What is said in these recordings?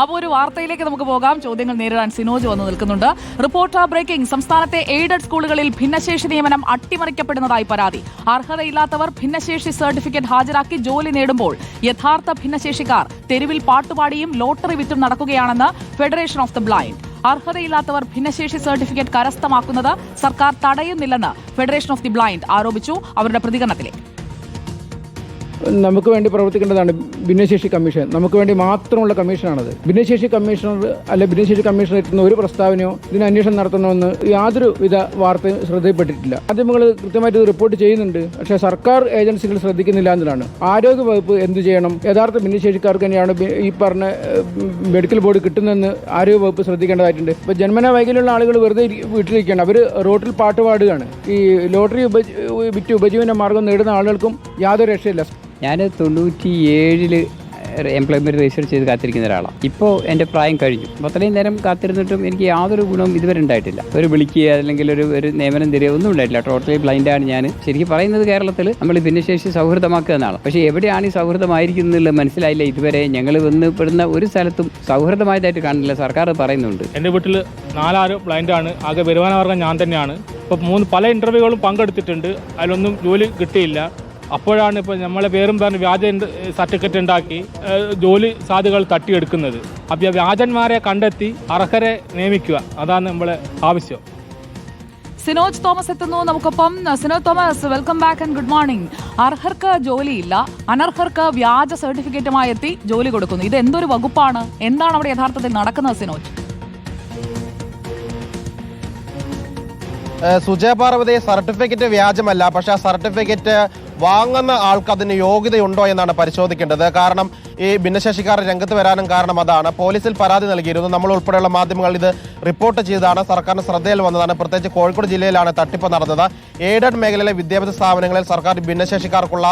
അപ്പോൾ ഒരു വാർത്തയിലേക്ക് നമുക്ക് പോകാം. ചോദ്യങ്ങൾ നേരിടാൻ സിനോജ് വന്നു നിൽക്കുന്നുണ്ട്. Reporter breaking. സംസ്ഥാനത്തെ എയ്ഡഡ് സ്കൂളുകളിൽ ഭിന്നശേഷി നിയമനം അട്ടിമറിക്കപ്പെടുന്നതായി പരാതി. അർഹതയില്ലാത്തവർ ഭിന്നശേഷി സർട്ടിഫിക്കറ്റ് ഹാജരാക്കി ജോലി നേടുമ്പോൾ യഥാർത്ഥ ഭിന്നശേഷിക്കാർ തെരുവിൽ പാട്ടുപാടിയും ലോട്ടറി വിറ്റും നടക്കുകയാണെന്ന് ഫെഡറേഷൻ ഓഫ് ദ ബ്ലൈൻഡ്. അർഹതയില്ലാത്തവർ ഭിന്നശേഷി സർട്ടിഫിക്കറ്റ് കരസ്ഥമാക്കുന്നത് സർക്കാർ തടയുന്നില്ലെന്ന് ഫെഡറേഷൻ ഓഫ് ദി ബ്ലൈൻഡ് ആരോപിച്ചു. അവരുടെ പ്രതികരണത്തിലേക്ക്. നമുക്ക് വേണ്ടി പ്രവർത്തിക്കേണ്ടതാണ് ഭിന്നശേഷി കമ്മീഷൻ. നമുക്ക് വേണ്ടി മാത്രമുള്ള കമ്മീഷനാണത്. ഭിന്നശേഷി കമ്മീഷണർ ഭിന്നശേഷി കമ്മീഷണർ എത്തുന്ന ഒരു പ്രസ്താവനയോ ഇതിന് അന്വേഷണം നടത്തണമെന്ന് യാതൊരു വിധ വാർത്തയും ശ്രദ്ധയിൽപ്പെട്ടിട്ടില്ല. മാധ്യമങ്ങൾ കൃത്യമായിട്ട് ഇത് റിപ്പോർട്ട് ചെയ്യുന്നുണ്ട്, പക്ഷേ സർക്കാർ ഏജൻസികൾ ശ്രദ്ധിക്കുന്നില്ല എന്നതാണ്. ആരോഗ്യ വകുപ്പ് എന്ത് ചെയ്യണം? യഥാർത്ഥ ഭിന്നശേഷിക്കാർക്ക് തന്നെയാണ് ഈ പറഞ്ഞ മെഡിക്കൽ ബോർഡ് കിട്ടുന്നതെന്ന് ആരോഗ്യ വകുപ്പ് ശ്രദ്ധിക്കേണ്ടതായിട്ടുണ്ട്. ഇപ്പോൾ ജന്മന വൈകല്യമുള്ള ആളുകൾ വെറുതെ വീട്ടിലിരിക്കുകയാണ്. അവർ റോട്ടിൽ പാട്ട് പാടുകയാണ്. ഈ ലോട്ടറി വിറ്റ് ഉപജീവന മാർഗം നേടുന്ന ആളുകൾക്കും യാതൊരു രക്ഷയില്ല. ഞാൻ 97 എംപ്ലോയ്മെൻറ്റ് രജിസ്റ്റർ ചെയ്ത് കാത്തിരിക്കുന്ന ഒരാളാണ്. ഇപ്പോൾ എൻ്റെ പ്രായം കഴിഞ്ഞു. അപ്പോൾ അത്രയും നേരം കാത്തിരുന്നിട്ടും എനിക്ക് യാതൊരു ഗുണവും ഇതുവരെ ഉണ്ടായിട്ടില്ല. ഒരു വിളിക്കുക അല്ലെങ്കിൽ ഒരു നിയമനം തരിക ഒന്നും ഉണ്ടായിട്ടില്ല. ടോട്ടലി ബ്ലൈൻഡാണ് ഞാൻ. ശരിക്കും പറയുന്നത് കേരളത്തിൽ നമ്മൾ ഭിന്നശേഷി സൗഹൃദമാക്കുക എന്നാണ്. പക്ഷേ എവിടെയാണ് ഈ സൗഹൃദമായിരിക്കുന്നത് മനസ്സിലായില്ല ഇതുവരെ. ഞങ്ങൾ വന്നപ്പെടുന്ന ഒരു സ്ഥലത്തും സൗഹൃദമായതായിട്ട് കാണുന്നില്ല. സർക്കാർ പറയുന്നുണ്ട്. എൻ്റെ വീട്ടിൽ 4 ബ്ലൈൻഡാണ്. ആകെ വരുമാനവർഗം ഞാൻ തന്നെയാണ്. ഇപ്പോൾ പല ഇൻ്റർവ്യൂകളും പങ്കെടുത്തിട്ടുണ്ട്. അതിലൊന്നും ജോലി കിട്ടിയില്ല. അപ്പോഴാണ് ഇപ്പോൾ നമ്മളെ പേരും പറഞ്ഞ് വ്യാജ സർട്ടിഫിക്കറ്റ് ഉണ്ടാക്കി ജോലി സാധ്യതകൾ തട്ടിയെടുക്കുന്നത്. അപ്പോൾ വ്യാജന്മാരെ കണ്ടെത്തി അർഹരെ നിയമിക്കുക, അതാണ് നമ്മളെ ആവശ്യം. സിനോജ് തോമസ് എത്തുന്നു നമുക്കൊപ്പം. Sinoj Thomas, welcome back and good morning. അർഹർക്ക് ജോലിയില്ല, അനർഹർക്ക് വ്യാജ സർട്ടിഫിക്കറ്റുമായി എത്തി ജോലി കൊടുക്കുന്നു. ഇത് എന്തൊരു വകുപ്പാണ്? എന്താണ് അവിടെ യഥാർത്ഥത്തിൽ നടക്കുന്നത് സിനോജ്? സുജയ പാർവതി, സർട്ടിഫിക്കറ്റ് വ്യാജമല്ല, പക്ഷെ ആ സർട്ടിഫിക്കറ്റ് വാങ്ങുന്ന ആൾക്ക് അതിന് യോഗ്യതയുണ്ടോ എന്നാണ് പരിശോധിക്കേണ്ടത്. കാരണം ഈ ഭിന്നശേഷിക്കാർ രംഗത്ത് വരാനും കാരണം അതാണ്. പോലീസിൽ പരാതി നൽകിയിരുന്നു. നമ്മൾ ഉൾപ്പെടെയുള്ള മാധ്യമങ്ങൾ ഇത് റിപ്പോർട്ട് ചെയ്തതാണ്, സർക്കാരിന് ശ്രദ്ധയിൽ വന്നതാണ്. പ്രത്യേകിച്ച് കോഴിക്കോട് ജില്ലയിലാണ് തട്ടിപ്പ് നടന്നത്. എയ്ഡഡ് മേഖലയിലെ വിദ്യാഭ്യാസ സ്ഥാപനങ്ങളിൽ സർക്കാർ ഭിന്നശേഷിക്കാർക്കുള്ള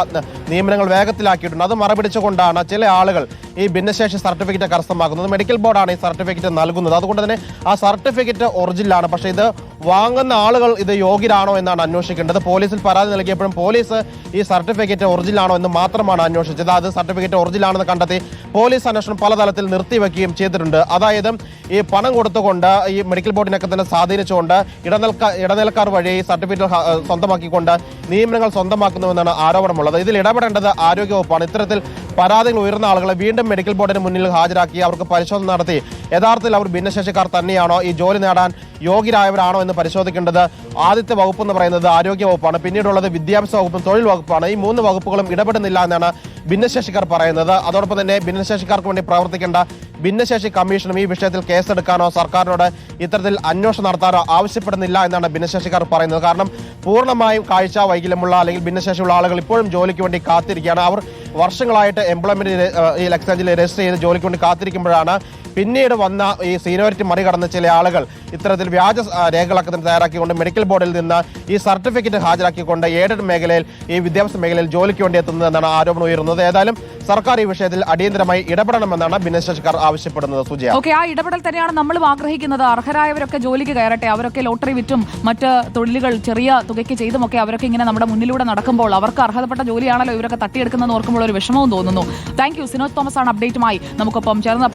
നിയമനങ്ങൾ വേഗത്തിലാക്കിയിട്ടുണ്ട്. അത് മറപിടിച്ചുകൊണ്ടാണ് ചില ആളുകൾ ഈ ഭിന്നശേഷി സർട്ടിഫിക്കറ്റ് കരസ്ഥമാക്കുന്നത്. മെഡിക്കൽ ബോർഡാണ് ഈ സർട്ടിഫിക്കറ്റ് നൽകുന്നത്. അതുകൊണ്ട് തന്നെ ആ സർട്ടിഫിക്കറ്റ് ഒറിജിനലാണ്. പക്ഷേ ഇത് വാങ്ങുന്ന ആളുകൾ ഇത് യോഗ്യരാണോ എന്നാണ് അന്വേഷിക്കേണ്ടത്. പോലീസിൽ പരാതി നൽകിയപ്പോഴും പോലീസ് ഈ സർട്ടിഫിക്കറ്റ് ഒറിജിനലാണോ എന്ന് മാത്രമാണ് അന്വേഷിച്ചത്. അത് സർട്ടിഫിക്കറ്റ് ഒറിജിനലാണെന്ന് കണ്ടെത്തി പോലീസ് അന്വേഷണം പലതലത്തിൽ നിർത്തിവെക്കുകയും ചെയ്തിട്ടുണ്ട്. അതായത് ഈ പണം കൊടുത്തുകൊണ്ട് ഈ മെഡിക്കൽ ബോർഡിനൊക്കെ തന്നെ സ്വാധീനിച്ചുകൊണ്ട് ഇടനിലക്കാർ വഴി ഈ സർട്ടിഫിക്കറ്റ് സ്വന്തമാക്കിക്കൊണ്ട് നിയമനങ്ങൾ സ്വന്തമാക്കുന്നുവെന്നാണ് ആരോപണമുള്ളത്. ഇതിൽ ഇടപെടേണ്ടത് ആരോഗ്യവകുപ്പാണ്. ഇത്തരത്തിൽ പരാതികൾ ഉയർന്ന ആളുകളെ വീണ്ടും മെഡിക്കൽ ബോർഡിന് മുന്നിൽ ഹാജരാക്കി അവർക്ക് പരിശോധന നടത്തി യഥാർത്ഥത്തിൽ അവർ ഭിന്നശേഷിക്കാർ തന്നെയാണോ, ഈ ജോലി നേടാൻ യോഗ്യരായവരാണോ എന്ന് പരിശോധിക്കേണ്ടത് ആദ്യത്തെ വകുപ്പ് എന്ന് പറയുന്നത് ആരോഗ്യ വകുപ്പാണ്. പിന്നീടുള്ളത് വിദ്യാഭ്യാസ വകുപ്പും തൊഴിൽ വകുപ്പാണ്. ഈ 3 വകുപ്പുകളും ഇടപെടുന്നില്ല എന്നാണ് ഭിന്നശേഷിക്കാർ പറയുന്നത്. അതോടൊപ്പം തന്നെ ഭിന്നശേഷിക്കാർക്ക് വേണ്ടി പ്രവർത്തിക്കേണ്ട ഭിന്നശേഷി കമ്മീഷനും ഈ വിഷയത്തിൽ കേസെടുക്കാനോ സർക്കാരിനോട് ഇത്തരത്തിൽ അന്വേഷണം നടത്താനോ ആവശ്യപ്പെടുന്നില്ല എന്നാണ് ഭിന്നശേഷിക്കാർ പറയുന്നത്. കാരണം പൂർണ്ണമായും കാഴ്ച വൈകല്യമുള്ള അല്ലെങ്കിൽ ഭിന്നശേഷിയുള്ള ആളുകൾ ഇപ്പോഴും ജോലിക്ക് വേണ്ടി കാത്തിരിക്കുകയാണ്. അവർ വർഷങ്ങളായിട്ട് എംപ്ലോയ്മെന്റ് ഈ എക്സ്ചേഞ്ചിൽ രജിസ്റ്റർ ചെയ്ത് ജോലിക്ക് വേണ്ടി കാത്തിരിക്കുമ്പോഴാണ് പിന്നീട് വന്ന ഈ സീനിയോറിറ്റി മറികടന്ന ചില ആളുകൾ ഇത്തരത്തിൽ വ്യാജ രേഖകളൊക്കെ തന്നെ തയ്യാറാക്കിക്കൊണ്ട് മെഡിക്കൽ ബോർഡിൽ നിന്ന് ഈ സർട്ടിഫിക്കറ്റ് ഹാജരാക്കിക്കൊണ്ട് എയ്ഡഡ് മേഖലയിൽ ഈ വിദ്യാഭ്യാസ മേഖലയിൽ ജോലിക്ക് വേണ്ടി എത്തുന്നതെന്നാണ് ആരോപണം ഉയരുന്നത്. ഏതായാലും സർക്കാർ ഈ വിഷയത്തിൽ അടിയന്തരമായി ഇടപെടണമെന്നാണ് ഭിന്നശേഷിക്കാർ ആവശ്യപ്പെടുന്നത്. സുജയ, ഓക്കെ, ആ ഇടപെടൽ തന്നെയാണ് നമ്മളും ആഗ്രഹിക്കുന്നത്. അർഹരായവരൊക്കെ ജോലിക്ക് കയറട്ടെ. അവരൊക്കെ ലോട്ടറി വിറ്റും മറ്റ് തൊഴിലുകൾ ചെറിയ തുകയ്ക്ക് ചെയ്തുമൊക്കെ അവരൊക്കെ ഇങ്ങനെ നമ്മുടെ മുന്നിലൂടെ നടക്കുമ്പോൾ അവർക്ക് അർഹതപ്പെട്ട ജോലിയാണല്ലോ ഇവരൊക്കെ തട്ടിയെടുക്കുന്നതെന്ന് ഓർക്കുമ്പോൾ ഒരു വിഷമവും തോന്നുന്നു. Thank you. സിനോജ് തോമസ് ആണ് അപ്ഡേറ്റുമായി നമുക്കൊപ്പം ചേർന്ന്.